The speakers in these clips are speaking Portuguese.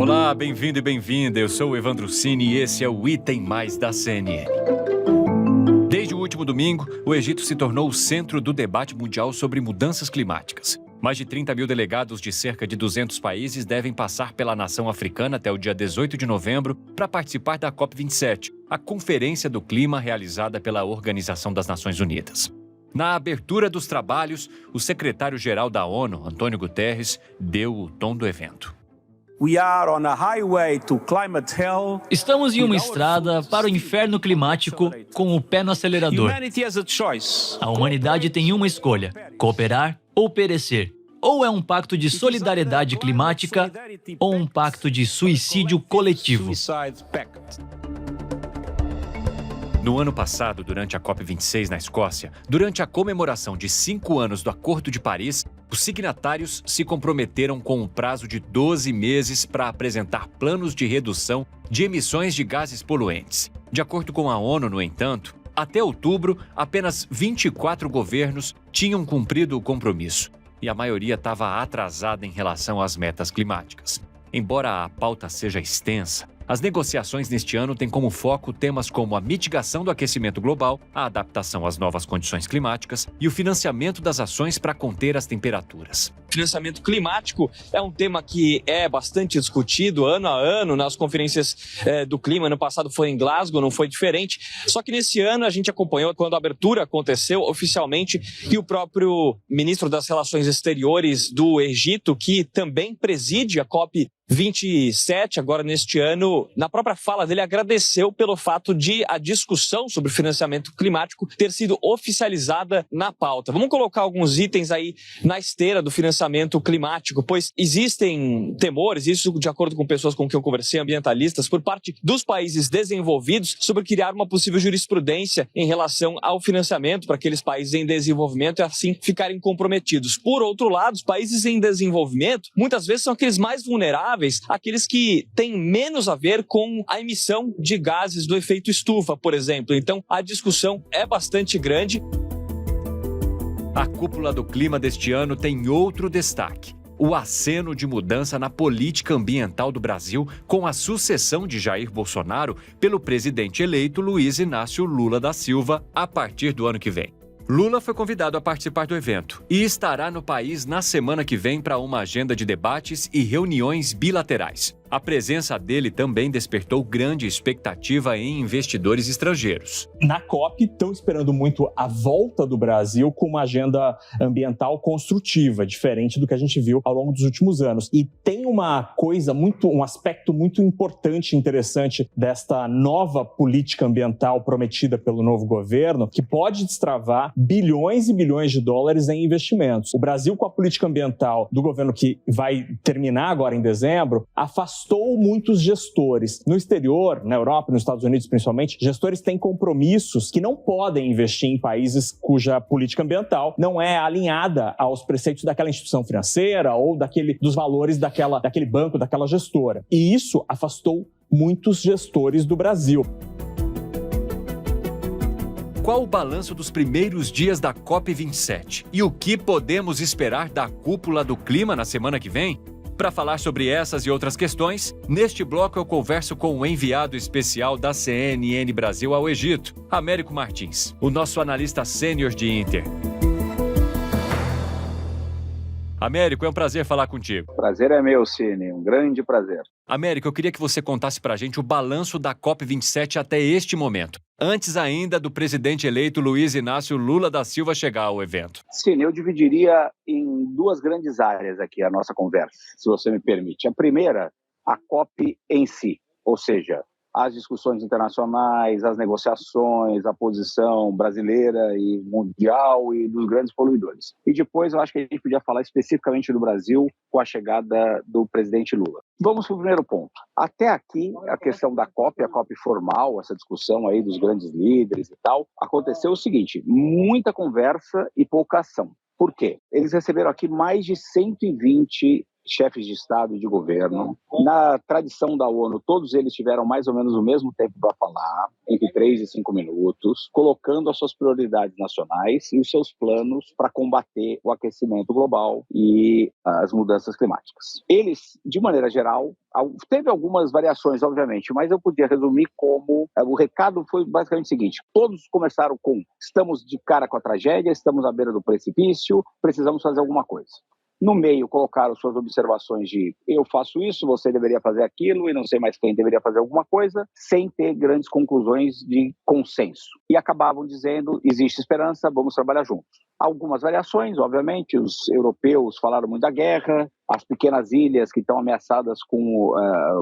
Olá, bem-vindo e bem-vinda. Eu sou o Evandro Cini e esse é o Item Mais da CNN. Desde o último domingo, o Egito se tornou o centro do debate mundial sobre mudanças climáticas. Mais de 30 mil delegados de cerca de 200 países devem passar pela nação africana até o dia 18 de novembro para participar da COP27, a Conferência do Clima realizada pela Organização das Nações Unidas. Na abertura dos trabalhos, o secretário-geral da ONU, Antônio Guterres, deu o tom do evento. Estamos em uma estrada para o inferno climático com o pé no acelerador. A humanidade tem uma escolha: cooperar ou perecer. Ou é um pacto de solidariedade climática ou um pacto de suicídio coletivo. No ano passado, durante a COP26 na Escócia, durante a comemoração de 5 anos do Acordo de Paris, os signatários se comprometeram com um prazo de 12 meses para apresentar planos de redução de emissões de gases poluentes. De acordo com a ONU, no entanto, até outubro, apenas 24 governos tinham cumprido o compromisso, e a maioria estava atrasada em relação às metas climáticas. Embora a pauta seja extensa, as negociações neste ano têm como foco temas como a mitigação do aquecimento global, a adaptação às novas condições climáticas e o financiamento das ações para conter as temperaturas. Financiamento climático é um tema que é bastante discutido ano a ano nas conferências do clima. Ano passado foi em Glasgow, não foi diferente. Só que nesse ano a gente acompanhou quando a abertura aconteceu oficialmente e o próprio ministro das Relações Exteriores do Egito, que também preside a COP27 agora neste ano, na própria fala dele agradeceu pelo fato de a discussão sobre financiamento climático ter sido oficializada na pauta. Vamos colocar alguns itens aí na esteira do financiamento climático, pois existem temores, isso de acordo com pessoas com quem eu conversei, ambientalistas, por parte dos países desenvolvidos sobre criar uma possível jurisprudência em relação ao financiamento para aqueles países em desenvolvimento e assim ficarem comprometidos. Por outro lado, os países em desenvolvimento muitas vezes são aqueles mais vulneráveis, aqueles que têm menos a ver com a emissão de gases do efeito estufa, por exemplo. Então, a discussão é bastante grande. A cúpula do clima deste ano tem outro destaque: o aceno de mudança na política ambiental do Brasil com a sucessão de Jair Bolsonaro pelo presidente eleito Luiz Inácio Lula da Silva a partir do ano que vem. Lula foi convidado a participar do evento e estará no país na semana que vem para uma agenda de debates e reuniões bilaterais. A presença dele também despertou grande expectativa em investidores estrangeiros. Na COP, estão esperando muito a volta do Brasil com uma agenda ambiental construtiva, diferente do que a gente viu ao longo dos últimos anos. E tem um aspecto muito importante e interessante desta nova política ambiental prometida pelo novo governo, que pode destravar bilhões e bilhões de dólares em investimentos. O Brasil, com a política ambiental do governo que vai terminar agora em dezembro, afastou muitos gestores. No exterior, na Europa, nos Estados Unidos principalmente, gestores têm compromissos que não podem investir em países cuja política ambiental não é alinhada aos preceitos daquela instituição financeira ou dos valores daquele banco, daquela gestora. E isso afastou muitos gestores do Brasil. Qual o balanço dos primeiros dias da COP27? E o que podemos esperar da cúpula do clima na semana que vem? Para falar sobre essas e outras questões, neste bloco eu converso com o enviado especial da CNN Brasil ao Egito, Américo Martins, o nosso analista sênior de Inter. Américo, é um prazer falar contigo. Prazer é meu, Cine, um grande prazer. Américo, eu queria que você contasse pra gente o balanço da COP27 até este momento, antes ainda do presidente eleito Luiz Inácio Lula da Silva chegar ao evento. Cine, eu dividiria em duas grandes áreas aqui a nossa conversa, se você me permite. A primeira, a COP em si, ou seja, as discussões internacionais, as negociações, a posição brasileira e mundial e dos grandes poluidores. E depois eu acho que a gente podia falar especificamente do Brasil com a chegada do presidente Lula. Vamos para o primeiro ponto. Até aqui, a questão da COP, a COP formal, essa discussão aí dos grandes líderes e tal, aconteceu o seguinte: muita conversa e pouca ação. Por quê? Eles receberam aqui mais de 120 chefes de Estado e de governo. Na tradição da ONU, todos eles tiveram mais ou menos o mesmo tempo para falar, entre 3 e 5 minutos, colocando as suas prioridades nacionais e os seus planos para combater o aquecimento global e as mudanças climáticas. Eles, de maneira geral, teve algumas variações, obviamente, mas eu podia resumir como o recado foi basicamente o seguinte: todos começaram com: estamos de cara com a tragédia, estamos à beira do precipício, precisamos fazer alguma coisa. No meio, colocaram suas observações de eu faço isso, você deveria fazer aquilo, e não sei mais quem deveria fazer alguma coisa, sem ter grandes conclusões de consenso. E acabavam dizendo: existe esperança, vamos trabalhar juntos. Algumas variações, obviamente, os europeus falaram muito da guerra, as pequenas ilhas que estão ameaçadas com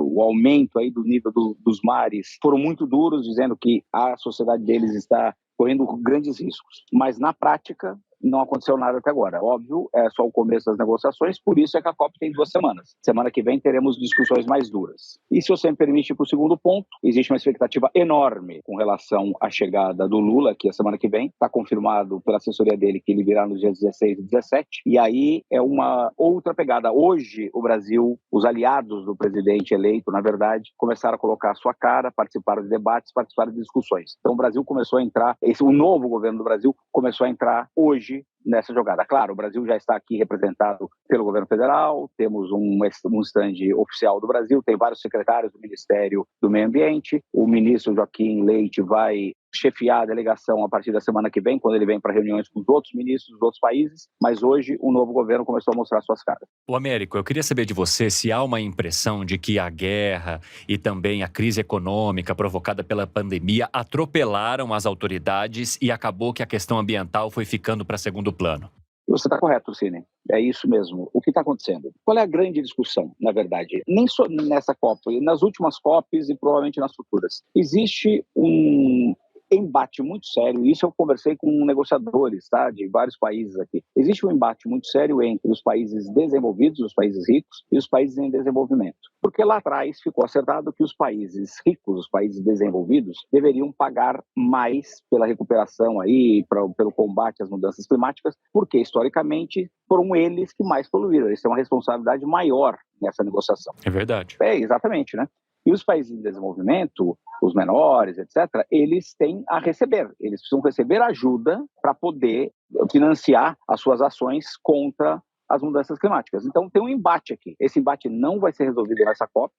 o aumento aí do nível dos mares foram muito duros, dizendo que a sociedade deles está correndo grandes riscos. Mas, na prática, não aconteceu nada até agora. Óbvio, é só o começo das negociações, por isso é que a COP tem 2 semanas. Semana que vem teremos discussões mais duras. E se você me permite, para o segundo ponto, existe uma expectativa enorme com relação à chegada do Lula, que é a semana que vem. Está confirmado pela assessoria dele que ele virá nos dias 16 e 17. E aí é uma outra pegada. Hoje, o Brasil, os aliados do presidente eleito, na verdade, começaram a colocar a sua cara, participaram de debates, participaram de discussões. Então, o Brasil começou a entrar, o novo governo do Brasil começou a entrar hoje nessa jogada. Claro, o Brasil já está aqui representado pelo governo federal, temos um stand oficial do Brasil, tem vários secretários do Ministério do Meio Ambiente, o ministro Joaquim Leite vai chefiar a delegação a partir da semana que vem, quando ele vem para reuniões com os outros ministros dos outros países, mas hoje o novo governo começou a mostrar suas caras. O Américo, eu queria saber de você se há uma impressão de que a guerra e também a crise econômica provocada pela pandemia atropelaram as autoridades e acabou que a questão ambiental foi ficando para segundo plano. Você está correto, Cine. É isso mesmo. O que está acontecendo? Qual é a grande discussão, na verdade? Nem só nessa COP, nas últimas COPs e provavelmente nas futuras. Existe um embate muito sério, isso eu conversei com negociadores, tá, de vários países aqui. Existe um embate muito sério entre os países desenvolvidos, os países ricos, e os países em desenvolvimento. Porque lá atrás ficou acertado que os países ricos, os países desenvolvidos, deveriam pagar mais pela recuperação aí, pelo combate às mudanças climáticas, porque historicamente foram eles que mais poluíram. Eles têm uma responsabilidade maior nessa negociação. É verdade. É, exatamente, né? E os países em desenvolvimento, os menores, etc., eles têm a receber. Eles precisam receber ajuda para poder financiar as suas ações contra as mudanças climáticas. Então, tem um embate aqui. Esse embate não vai ser resolvido nessa COP,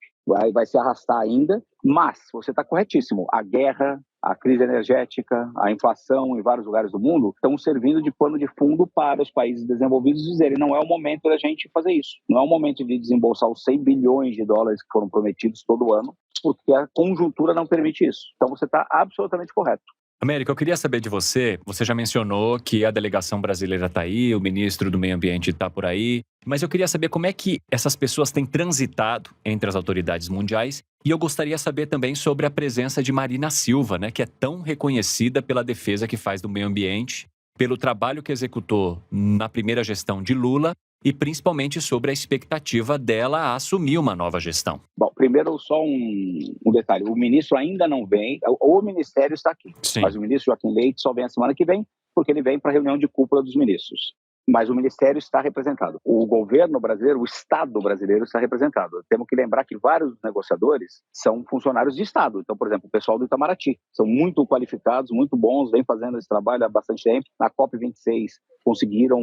vai se arrastar ainda, mas você está corretíssimo. A guerra, a crise energética, a inflação em vários lugares do mundo estão servindo de pano de fundo para os países desenvolvidos dizerem: não é o momento da gente fazer isso. Não é o momento de desembolsar os 100 bilhões de dólares que foram prometidos todo ano, porque a conjuntura não permite isso. Então, você está absolutamente correto. Américo, eu queria saber de você já mencionou que a delegação brasileira está aí, o ministro do Meio Ambiente está por aí, mas eu queria saber como é que essas pessoas têm transitado entre as autoridades mundiais, e eu gostaria de saber também sobre a presença de Marina Silva, né, que é tão reconhecida pela defesa que faz do meio ambiente, pelo trabalho que executou na primeira gestão de Lula, e principalmente sobre a expectativa dela a assumir uma nova gestão. Bom, primeiro só um detalhe, o ministro ainda não vem, o ministério está aqui, Sim. Mas o ministro Joaquim Leite só vem a semana que vem, porque ele vem para a reunião de cúpula dos ministros. Mas o ministério está representado. O governo brasileiro, o Estado brasileiro está representado. Temos que lembrar que vários negociadores são funcionários de Estado. Então, por exemplo, o pessoal do Itamaraty são muito qualificados, muito bons, vem fazendo esse trabalho há bastante tempo. Na COP26 conseguiram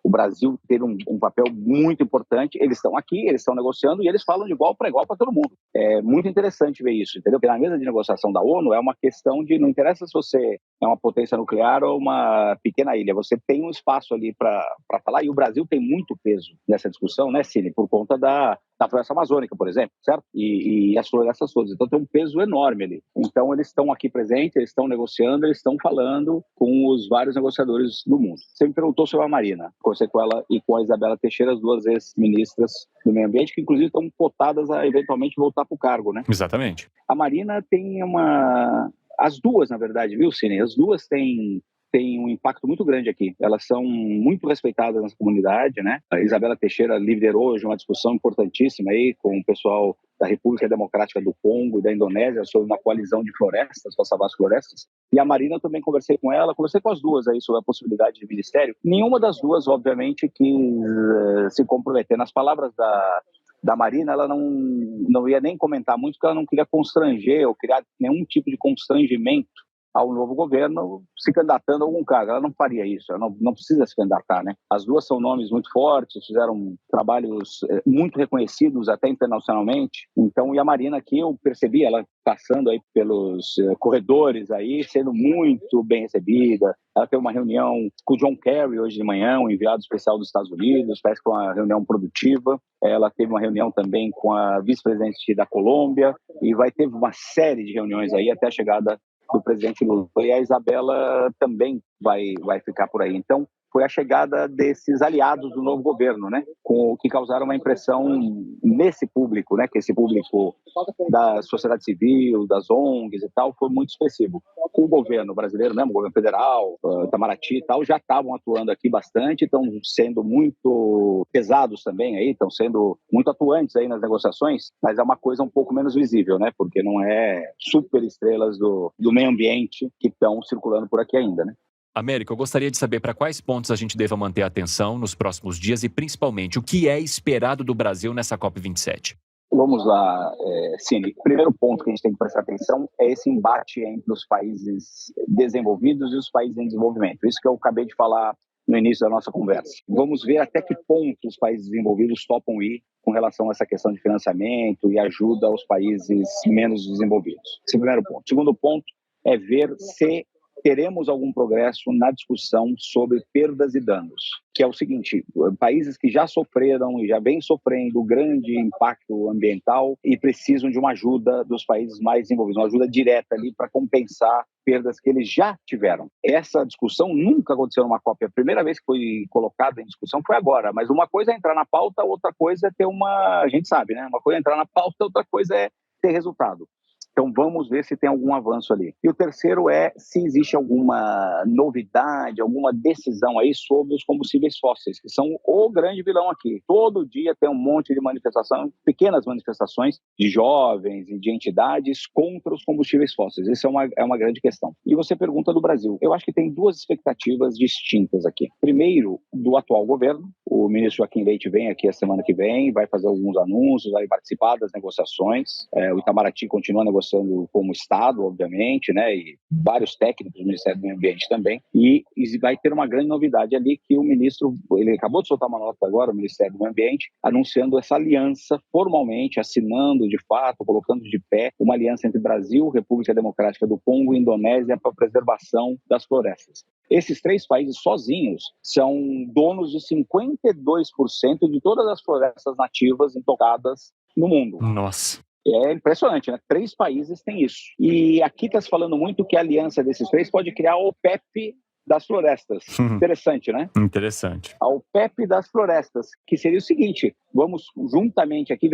o Brasil teve um papel muito importante. Eles estão aqui, eles estão negociando e eles falam de igual para todo mundo. É muito interessante ver isso, entendeu? Porque na mesa de negociação da ONU é uma questão de, não interessa se você é uma potência nuclear ou uma pequena ilha, você tem um espaço ali para falar, e o Brasil tem muito peso nessa discussão, né, Cine? Por conta da floresta amazônica, por exemplo, certo? E as florestas todas. Então tem um peso enorme ali. Então eles estão aqui presentes, eles estão negociando, eles estão falando com os vários negociadores do mundo. Você me perguntou sobre a Marina, conversei com ela e com a Isabela Teixeira, as duas ex-ministras do meio ambiente, que inclusive estão cotadas a eventualmente voltar para o cargo, né? Exatamente. A Marina tem as duas, na verdade, viu, Cine? As duas têm têm um impacto muito grande aqui. Elas são muito respeitadas nessa comunidade, né? A Isabela Teixeira liderou hoje uma discussão importantíssima aí com o pessoal da República Democrática do Congo e da Indonésia sobre uma coalizão de florestas, para salvar as florestas. E a Marina, eu também conversei com ela, conversei com as duas aí sobre a possibilidade de ministério. Nenhuma das duas, obviamente, quis se comprometer. Nas palavras da Marina, ela não ia nem comentar muito, porque ela não queria constranger ou criar nenhum tipo de constrangimento ao novo governo se candidatando a algum cargo. Ela não faria isso, ela não precisa se candidatar, né? As duas são nomes muito fortes, fizeram trabalhos muito reconhecidos até internacionalmente. Então, e a Marina aqui, eu percebi ela passando aí pelos corredores aí, sendo muito bem recebida. Ela teve uma reunião com o John Kerry hoje de manhã, um enviado especial dos Estados Unidos, parece que foi uma reunião produtiva. Ela teve uma reunião também com a vice-presidente da Colômbia e vai ter uma série de reuniões aí até a chegada do presidente Lula. E a Isabela também vai ficar por aí. Então, foi a chegada desses aliados do novo governo, né? Que causaram uma impressão nesse público, né? Que esse público da sociedade civil, das ONGs e tal, foi muito expressivo. O governo brasileiro, né? O governo federal, Itamaraty e tal, já estavam atuando aqui bastante, estão sendo muito pesados também aí, estão sendo muito atuantes aí nas negociações, mas é uma coisa um pouco menos visível, né? Porque não é super estrelas do meio ambiente que estão circulando por aqui ainda, né? América, eu gostaria de saber para quais pontos a gente deva manter a atenção nos próximos dias e, principalmente, o que é esperado do Brasil nessa COP27. Vamos lá, Cine. O primeiro ponto que a gente tem que prestar atenção é esse embate entre os países desenvolvidos e os países em desenvolvimento. Isso que eu acabei de falar no início da nossa conversa. Vamos ver até que ponto os países desenvolvidos topam ir com relação a essa questão de financiamento e ajuda aos países menos desenvolvidos. Esse é o primeiro ponto. O segundo ponto é ver se teremos algum progresso na discussão sobre perdas e danos, que é o seguinte: países que já sofreram e já vêm sofrendo grande impacto ambiental e precisam de uma ajuda dos países mais desenvolvidos, uma ajuda direta ali para compensar perdas que eles já tiveram. Essa discussão nunca aconteceu numa COP. A primeira vez que foi colocada em discussão foi agora, mas uma coisa é entrar na pauta, outra coisa é ter a gente sabe, né? Uma coisa é entrar na pauta, outra coisa é ter resultado. Então, vamos ver se tem algum avanço ali. E o terceiro é se existe alguma novidade, alguma decisão aí sobre os combustíveis fósseis, que são o grande vilão aqui. Todo dia tem um monte de manifestação, pequenas manifestações de jovens e de entidades contra os combustíveis fósseis. Isso é uma grande questão. E você pergunta do Brasil. Eu acho que tem duas expectativas distintas aqui. Primeiro, do atual governo. O ministro Joaquim Leite vem aqui a semana que vem, vai fazer alguns anúncios, vai participar das negociações. O Itamaraty continua negociando como Estado, obviamente, né, e vários técnicos do Ministério do Meio Ambiente também, e vai ter uma grande novidade ali que o ministro, ele acabou de soltar uma nota agora, o Ministério do Meio Ambiente, anunciando essa aliança formalmente, assinando de fato, colocando de pé uma aliança entre Brasil, República Democrática do Congo e Indonésia para a preservação das florestas. Esses três países sozinhos são donos de 52% de todas as florestas nativas intocadas no mundo. Nossa. É impressionante, né? 3 países têm isso. E aqui está se falando muito que a aliança desses 3 pode criar a OPEP das florestas. Interessante, né? Interessante. A OPEP das florestas, que seria o seguinte: vamos juntamente aqui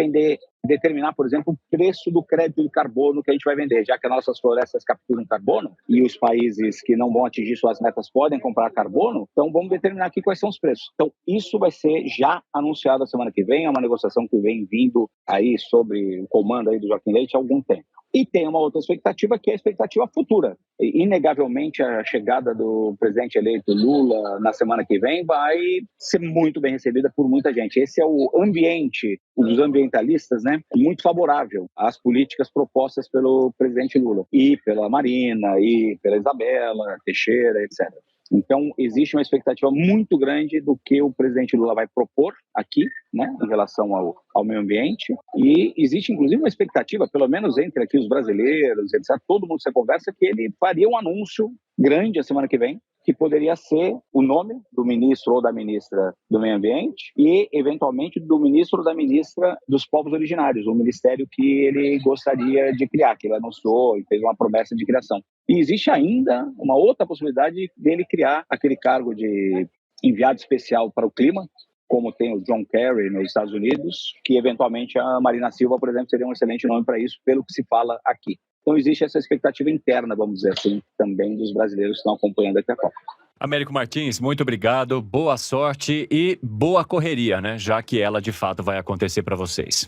determinar, por exemplo, o preço do crédito de carbono que a gente vai vender, já que as nossas florestas capturam carbono e os países que não vão atingir suas metas podem comprar carbono, então vamos determinar aqui quais são os preços. Então, isso vai ser já anunciado a semana que vem, é uma negociação que vem vindo aí sobre o comando aí do Joaquim Leite há algum tempo. E tem uma outra expectativa, que é a expectativa futura. Inegavelmente, a chegada do presidente eleito Lula na semana que vem vai ser muito bem recebida por muita gente. Esse é o ambiente dos ambientalistas, né, muito favorável às políticas propostas pelo presidente Lula, e pela Marina, e pela Isabela Teixeira, etc. Então, existe uma expectativa muito grande do que o presidente Lula vai propor aqui, né, em relação ao meio ambiente, e existe, inclusive, uma expectativa, pelo menos entre aqui os brasileiros, etc., todo mundo que você conversa, que ele faria um anúncio grande a semana que vem, que poderia ser o nome do ministro ou da ministra do Meio Ambiente e, eventualmente, do ministro ou da ministra dos Povos Originários, o ministério que ele gostaria de criar, que ele anunciou e fez uma promessa de criação. E existe ainda uma outra possibilidade dele criar aquele cargo de enviado especial para o clima, como tem o John Kerry nos Estados Unidos, que, eventualmente, a Marina Silva, por exemplo, seria um excelente nome para isso, pelo que se fala aqui. Então existe essa expectativa interna, vamos dizer assim, também dos brasileiros que estão acompanhando aqui a Copa. Américo Martins, muito obrigado, boa sorte e boa correria, né? Já que ela de fato vai acontecer para vocês.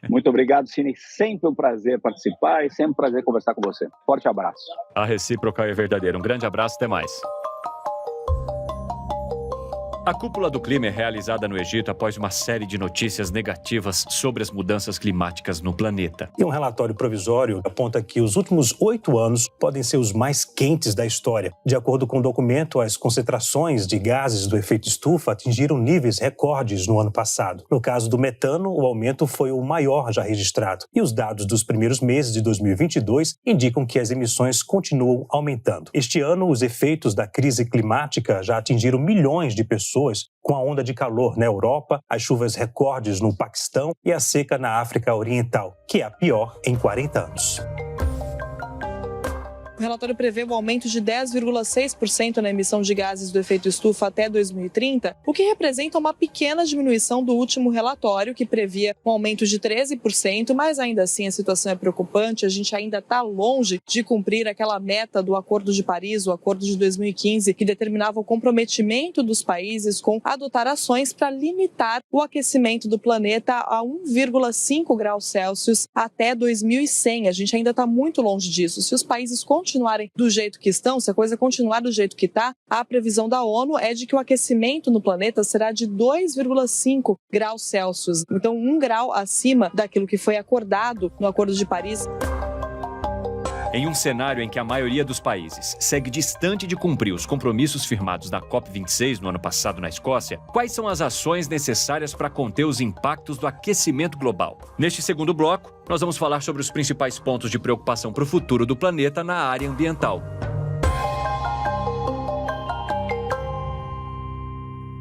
Muito obrigado, Cine. Sempre um prazer participar e sempre um prazer conversar com você. Forte abraço. A recíproca é verdadeira. Um grande abraço, até mais. A cúpula do clima é realizada no Egito após uma série de notícias negativas sobre as mudanças climáticas no planeta. E um relatório provisório aponta que os últimos 8 anos podem ser os mais quentes da história. De acordo com o documento, as concentrações de gases do efeito estufa atingiram níveis recordes no ano passado. No caso do metano, o aumento foi o maior já registrado. E os dados dos primeiros meses de 2022 indicam que as emissões continuam aumentando. Este ano, os efeitos da crise climática já atingiram milhões de pessoas, com a onda de calor na Europa, as chuvas recordes no Paquistão e a seca na África Oriental, que é a pior em 40 anos. O relatório prevê um aumento de 10,6% na emissão de gases do efeito estufa até 2030, o que representa uma pequena diminuição do último relatório, que previa um aumento de 13%, mas ainda assim a situação é preocupante. A gente ainda está longe de cumprir aquela meta do Acordo de Paris, o Acordo de 2015, que determinava o comprometimento dos países com adotar ações para limitar o aquecimento do planeta a 1,5 graus Celsius até 2100. A gente ainda está muito longe disso. Se os países continuarem do jeito que estão, se a coisa continuar do jeito que está, a previsão da ONU é de que o aquecimento no planeta será de 2,5 graus Celsius. Então, 1 grau acima daquilo que foi acordado no Acordo de Paris. Em um cenário em que a maioria dos países segue distante de cumprir os compromissos firmados na COP26 no ano passado na Escócia, quais são as ações necessárias para conter os impactos do aquecimento global? Neste segundo bloco, nós vamos falar sobre os principais pontos de preocupação para o futuro do planeta na área ambiental.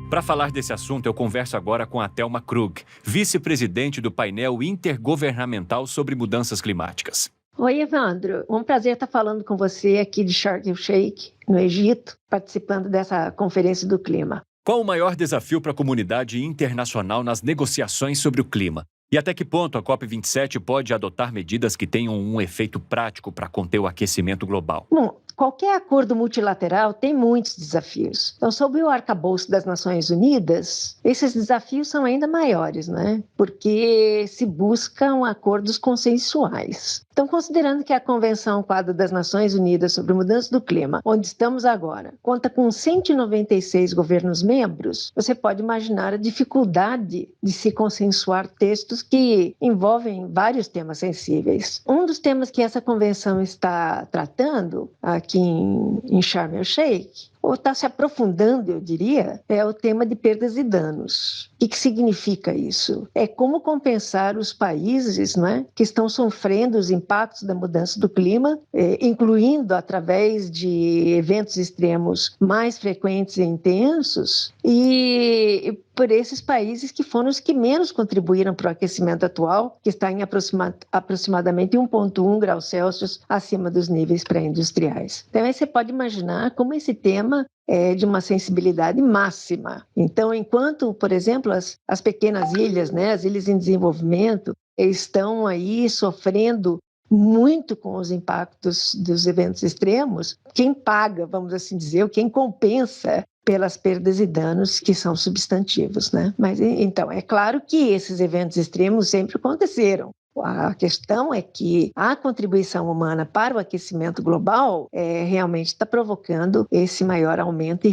Para falar desse assunto, eu converso agora com a Thelma Krug, vice-presidente do painel intergovernamental sobre mudanças climáticas. Oi, Evandro. Um prazer estar falando com você aqui de Sharm el-Sheikh, no Egito, participando dessa Conferência do Clima. Qual o maior desafio para a comunidade internacional nas negociações sobre o clima? E até que ponto a COP27 pode adotar medidas que tenham um efeito prático para conter o aquecimento global? Bom, qualquer acordo multilateral tem muitos desafios. Então, sob o arcabouço das Nações Unidas, esses desafios são ainda maiores, né? Porque se buscam acordos consensuais. Então, considerando que a Convenção Quadro das Nações Unidas sobre Mudança do Clima, onde estamos agora, conta com 196 governos-membros, você pode imaginar a dificuldade de se consensuar textos que envolvem vários temas sensíveis. Um dos temas que essa convenção está tratando aqui em Sharm el-Sheikh, ou está se aprofundando, eu diria, é o tema de perdas e danos. O que significa isso? É como compensar os países, não é, que estão sofrendo os impactos da mudança do clima, incluindo através de eventos extremos mais frequentes e intensos, e por esses países que foram os que menos contribuíram para o aquecimento atual, que está em aproximadamente 1,1 graus Celsius acima dos níveis pré-industriais. Então, aí você pode imaginar como esse tema é de uma sensibilidade máxima. Então, enquanto, por exemplo, as pequenas ilhas, né, as ilhas em desenvolvimento, estão aí sofrendo muito com os impactos dos eventos extremos, quem paga, vamos assim dizer, ou quem compensa pelas perdas e danos que são substantivos, né? Mas, então, é claro que esses eventos extremos sempre aconteceram. A questão é que a contribuição humana para o aquecimento global realmente está provocando esse maior aumento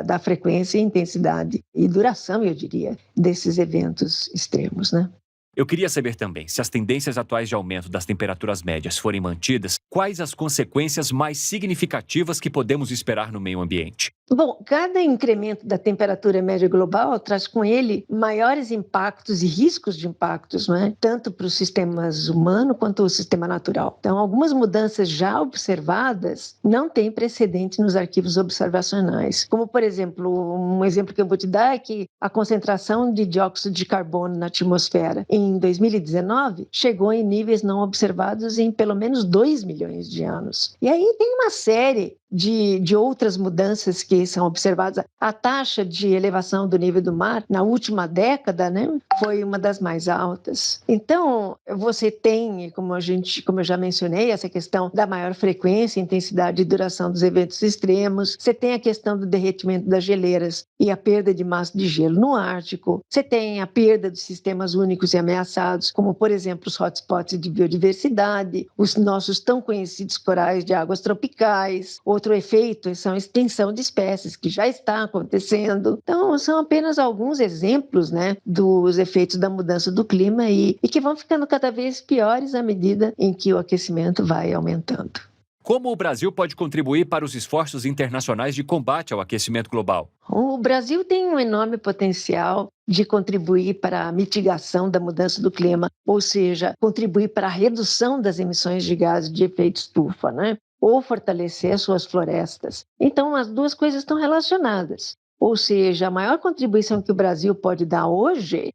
da frequência, intensidade e duração, eu diria, desses eventos extremos, né? Eu queria saber também, se as tendências atuais de aumento das temperaturas médias forem mantidas, quais as consequências mais significativas que podemos esperar no meio ambiente? Bom, cada incremento da temperatura média global traz com ele maiores impactos e riscos de impactos, não é? Tanto para os sistemas humanos quanto o sistema natural. Então, algumas mudanças já observadas não têm precedente nos arquivos observacionais. Como, por exemplo, um exemplo que eu vou te dar é que a concentração de dióxido de carbono na atmosfera em 2019 chegou em níveis não observados em pelo menos 2 milhões de anos. E aí tem uma série de outras mudanças que são observadas. A taxa de elevação do nível do mar, na última década, né, foi uma das mais altas. Então, você tem, como eu já mencionei, essa questão da maior frequência, intensidade e duração dos eventos extremos. Você tem a questão do derretimento das geleiras e a perda de massa de gelo no Ártico. Você tem a perda dos sistemas únicos e ameaçados, como, por exemplo, os hotspots de biodiversidade, os nossos tão conhecidos corais de águas tropicais. Outro efeito são a extinção de espécies, que já está acontecendo. Então, são apenas alguns exemplos, né, dos efeitos da mudança do clima e que vão ficando cada vez piores à medida em que o aquecimento vai aumentando. Como o Brasil pode contribuir para os esforços internacionais de combate ao aquecimento global? O Brasil tem um enorme potencial de contribuir para a mitigação da mudança do clima, ou seja, contribuir para a redução das emissões de gases de efeito estufa, né? Ou fortalecer suas florestas. Então, as duas coisas estão relacionadas. Ou seja, a maior contribuição que o Brasil pode dar hoje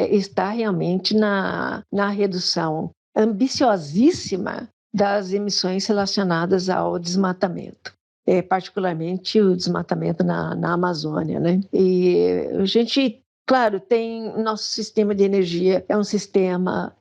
está realmente na redução ambiciosíssima das emissões relacionadas ao desmatamento. Particularmente o desmatamento na Amazônia, né? E a gente, claro, tem nosso sistema de energia, é um sistema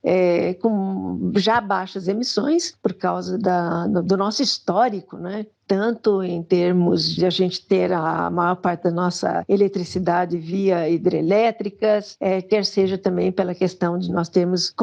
com já baixas emissões por causa do nosso histórico, né? Tanto em termos de a gente ter a maior parte da nossa eletricidade via hidrelétricas, quer seja também pela questão de nós termos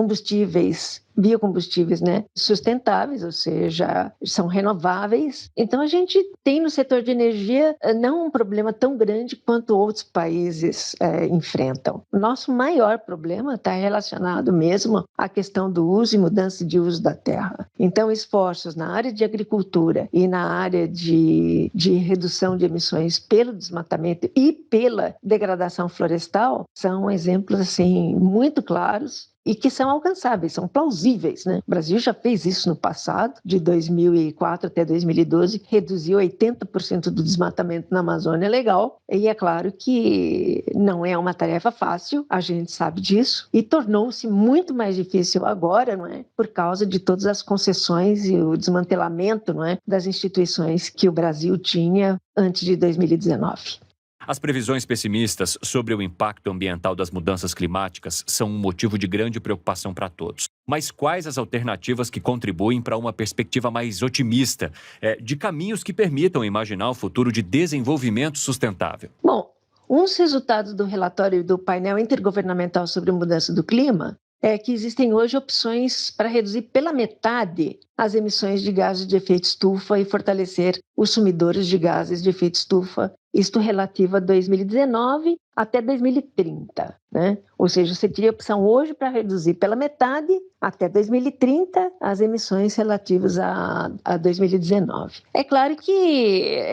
biocombustíveis, né, sustentáveis, ou seja, são renováveis. Então, a gente tem no setor de energia não um problema tão grande quanto outros países enfrentam. O nosso maior problema está relacionado mesmo à questão do uso e mudança de uso da terra. Então, esforços na área de agricultura e na área de redução de emissões pelo desmatamento e pela degradação florestal são exemplos assim, muito claros e que são alcançáveis, são plausíveis, né? O Brasil já fez isso no passado, de 2004 até 2012, reduziu 80% do desmatamento na Amazônia legal, e é claro que não é uma tarefa fácil, a gente sabe disso, e tornou-se muito mais difícil agora, não é? Por causa de todas as concessões e o desmantelamento, não é? Das instituições que o Brasil tinha antes de 2019. As previsões pessimistas sobre o impacto ambiental das mudanças climáticas são um motivo de grande preocupação para todos. Mas quais as alternativas que contribuem para uma perspectiva mais otimista, de caminhos que permitam imaginar o futuro de desenvolvimento sustentável? Bom, uns resultados do relatório do painel intergovernamental sobre mudança do clima é que existem hoje opções para reduzir pela metade as emissões de gases de efeito estufa e fortalecer os sumidores de gases de efeito estufa, isto relativo a 2019 até 2030, né? Ou seja, você teria opção hoje para reduzir pela metade até 2030 as emissões relativas a 2019. É claro que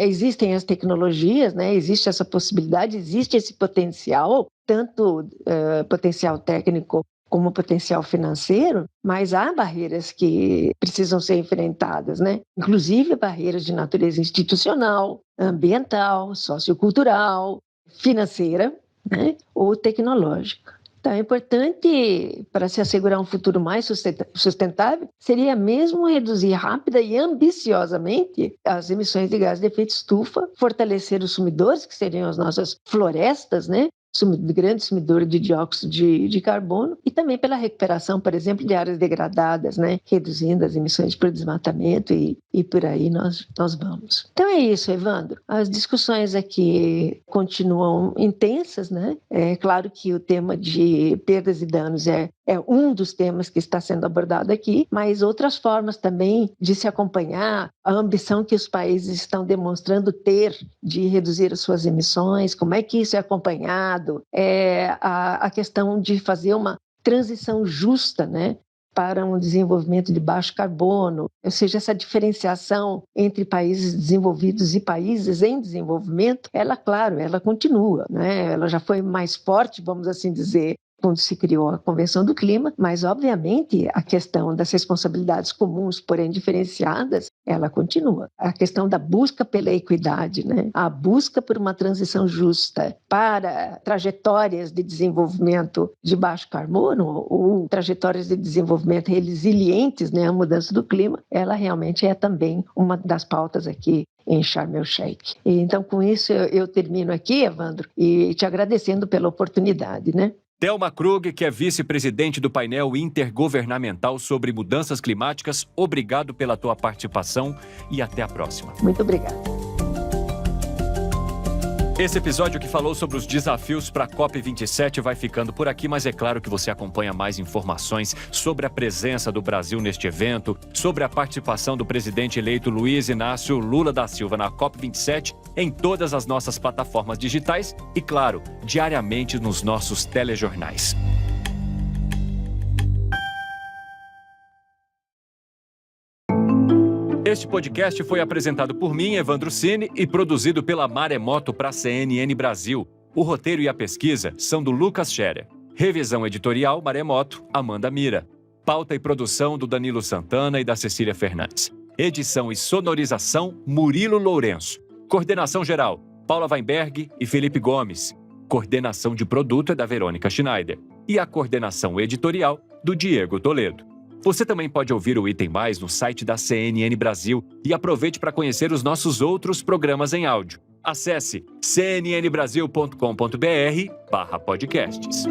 existem as tecnologias, né? Existe essa possibilidade, existe esse potencial, tanto potencial técnico como potencial financeiro, mas há barreiras que precisam ser enfrentadas, né? Inclusive barreiras de natureza institucional, ambiental, sociocultural, financeira, né? Ou tecnológica. Então, é importante, para se assegurar um futuro mais sustentável, seria mesmo reduzir rápida e ambiciosamente as emissões de gases de efeito estufa, fortalecer os sumidores, que seriam as nossas florestas, né? Grande sumidor de dióxido de carbono, e também pela recuperação, por exemplo, de áreas degradadas, né? Reduzindo as emissões por desmatamento e por aí nós vamos. Então é isso, Evandro. As discussões aqui continuam intensas, né? É claro que o tema de perdas e danos é um dos temas que está sendo abordado aqui, mas outras formas também de se acompanhar a ambição que os países estão demonstrando ter de reduzir as suas emissões, como é que isso é acompanhado, a questão de fazer uma transição justa, né, para um desenvolvimento de baixo carbono, ou seja, essa diferenciação entre países desenvolvidos e países em desenvolvimento, ela continua, né? Ela já foi mais forte, vamos assim dizer, quando se criou a Convenção do Clima, mas, obviamente, a questão das responsabilidades comuns, porém diferenciadas, ela continua. A questão da busca pela equidade, né? A busca por uma transição justa para trajetórias de desenvolvimento de baixo carbono ou trajetórias de desenvolvimento resilientes, né, à mudança do clima, ela realmente é também uma das pautas aqui em Sharm el-Sheikh. Então, com isso, eu termino aqui, Evandro, e te agradecendo pela oportunidade, né? Thelma Krug, que é vice-presidente do painel intergovernamental sobre mudanças climáticas, obrigado pela tua participação e até a próxima. Muito obrigada. Esse episódio que falou sobre os desafios para a COP27 vai ficando por aqui, mas é claro que você acompanha mais informações sobre a presença do Brasil neste evento, sobre a participação do presidente eleito Luiz Inácio Lula da Silva na COP27 em todas as nossas plataformas digitais e, claro, diariamente nos nossos telejornais. Este podcast foi apresentado por mim, Evandro Cini, e produzido pela Maremoto para a CNN Brasil. O roteiro e a pesquisa são do Lucas Scherer. Revisão editorial Maremoto, Amanda Mira. Pauta e produção do Danilo Santana e da Cecília Fernandes. Edição e sonorização Murilo Lourenço. Coordenação geral Paula Weinberg e Felipe Gomes. Coordenação de produto é da Verônica Schneider. E a coordenação editorial do Diego Toledo. Você também pode ouvir o Item Mais no site da CNN Brasil e aproveite para conhecer os nossos outros programas em áudio. Acesse cnnbrasil.com.br/podcasts.